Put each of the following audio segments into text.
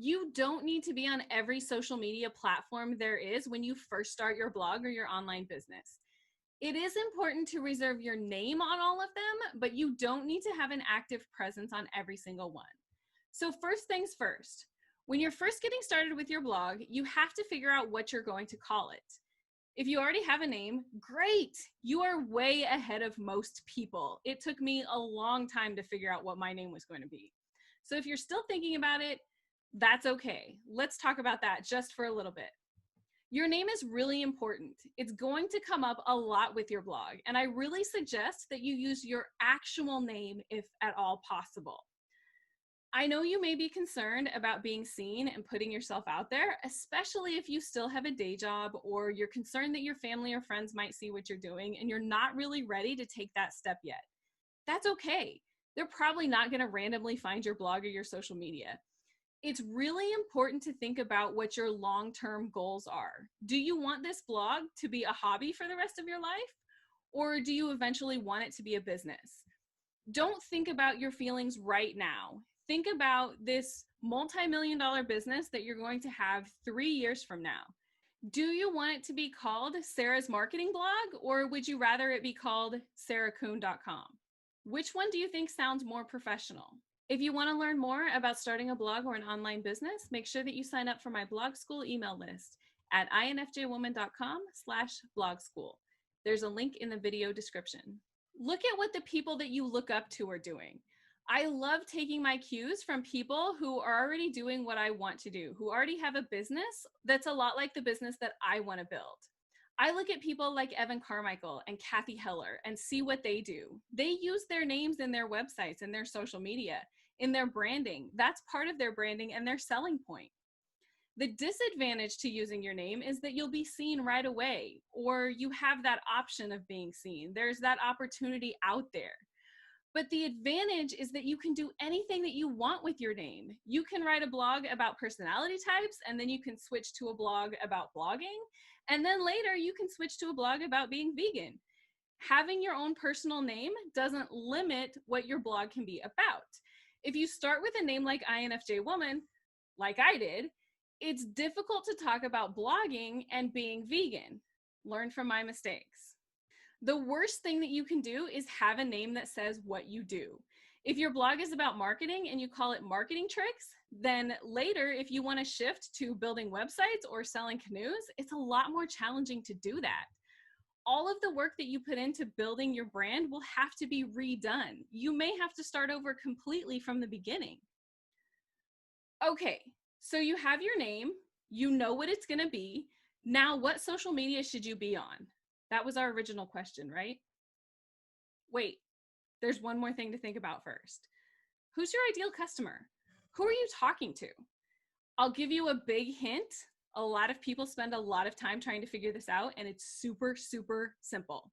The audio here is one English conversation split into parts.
You don't need to be on every social media platform there is when you first start your blog or your online business. It is important to reserve your name on all of them, but you don't need to have an active presence on every single one. So first things first, when you're first getting started with your blog, you have to figure out what you're going to call it. If you already have a name, great. You are way ahead of most people. It took me a long time to figure out what my name was going to be. So if you're still thinking about it, that's okay. Let's talk about that just for a little bit. Your name is really important. It's going to come up a lot with your blog, and I really suggest that you use your actual name if at all possible. I know you may be concerned about being seen and putting yourself out there, especially if you still have a day job or you're concerned that your family or friends might see what you're doing and you're not really ready to take that step yet. That's okay. They're probably not going to randomly find your blog or your social media. It's really important to think about what your long-term goals are. Do you want this blog to be a hobby for the rest of your life? Or do you eventually want it to be a business? Don't think about your feelings right now. Think about this multi-million-dollar business that you're going to have 3 years from now. Do you want it to be called Sarah's Marketing Blog, or would you rather it be called sarahkuhn.com? Which one do you think sounds more professional? If you want to learn more about starting a blog or an online business, make sure that you sign up for my blog school email list at infjwoman.com/blog school. There's a link in the video description. Look at what the people that you look up to are doing. I love taking my cues from people who are already doing what I want to do, who already have a business that's a lot like the business that I want to build. I look at people like Evan Carmichael and Kathy Heller and see what they do. They use their names in their websites and their social media, in their branding. That's part of their branding and their selling point. The disadvantage to using your name is that you'll be seen right away, or you have that option of being seen. There's that opportunity out there. But the advantage is that you can do anything that you want with your name. You can write a blog about personality types, and then you can switch to a blog about blogging. And then later you can switch to a blog about being vegan. Having your own personal name doesn't limit what your blog can be about. If you start with a name like INFJ Woman, like I did, it's difficult to talk about blogging and being vegan. Learn from my mistakes. The worst thing that you can do is have a name that says what you do. If your blog is about marketing and you call it Marketing Tricks, then later, if you want to shift to building websites or selling canoes, it's a lot more challenging to do that. All of the work that you put into building your brand will have to be redone. You may have to start over completely from the beginning. Okay, so you have your name, you know what it's going to be. Now, what social media should you be on? That was our original question, right? Wait, there's one more thing to think about first. Who's your ideal customer? Who are you talking to? I'll give you a big hint. A lot of people spend a lot of time trying to figure this out, and it's super, super simple.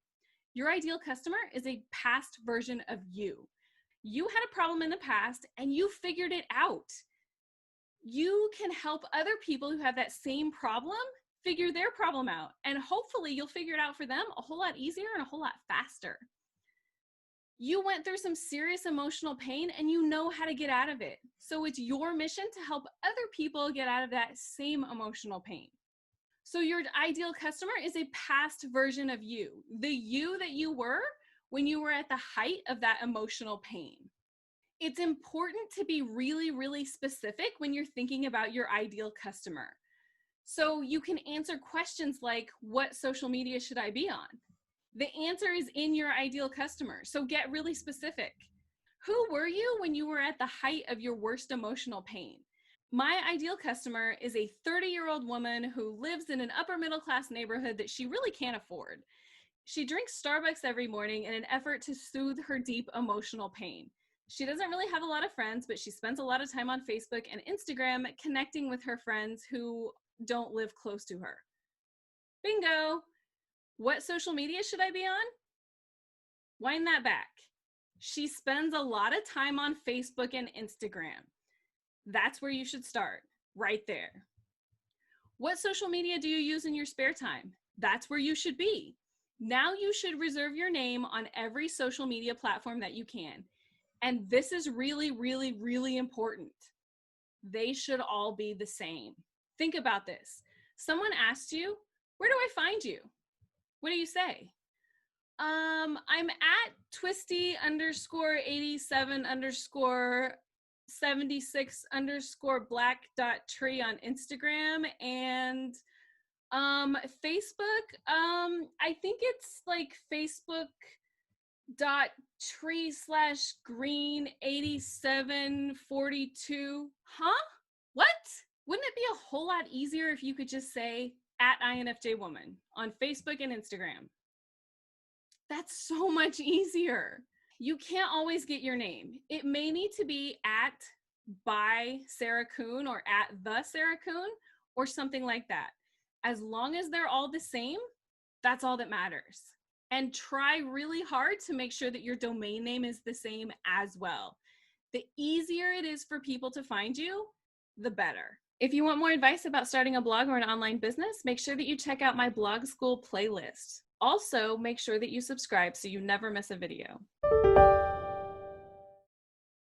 Your ideal customer is a past version of you. You had a problem in the past, and you figured it out. You can help other people who have that same problem figure their problem out, and hopefully you'll figure it out for them a whole lot easier and a whole lot faster. You went through some serious emotional pain and you know how to get out of it. So it's your mission to help other people get out of that same emotional pain. So your ideal customer is a past version of you, the you that you were when you were at the height of that emotional pain. It's important to be really, really specific when you're thinking about your ideal customer. So you can answer questions like, what social media should I be on? The answer is in your ideal customer. So get really specific. Who were you when you were at the height of your worst emotional pain? My ideal customer is a 30-year-old woman who lives in an upper middle class neighborhood that she really can't afford. She drinks Starbucks every morning in an effort to soothe her deep emotional pain. She doesn't really have a lot of friends, but she spends a lot of time on Facebook and Instagram connecting with her friends who don't live close to her. Bingo! What social media should I be on? Wind that back. She spends a lot of time on Facebook and Instagram. That's where you should start, right there. What social media do you use in your spare time? That's where you should be. Now you should reserve your name on every social media platform that you can. And this is really, really, really important. they should all be the same. Think about this. Someone asked you, where do I find you? What do you say? I'm at twisty_87_76_black.tree on Instagram, and Facebook, I think it's like facebook.tree/green8742. Huh? What? Wouldn't it be a whole lot easier if you could just say at INFJWoman on Facebook and Instagram? That's so much easier. You can't always get your name. It may need to be at by Sarah Kuhn or at the Sarah Kuhn or something like that. As long as they're all the same, that's all that matters. And try really hard to make sure that your domain name is the same as well. The easier it is for people to find you, the better. If you want more advice about starting a blog or an online business, make sure that you check out my blog school playlist. Also, make sure that you subscribe so you never miss a video.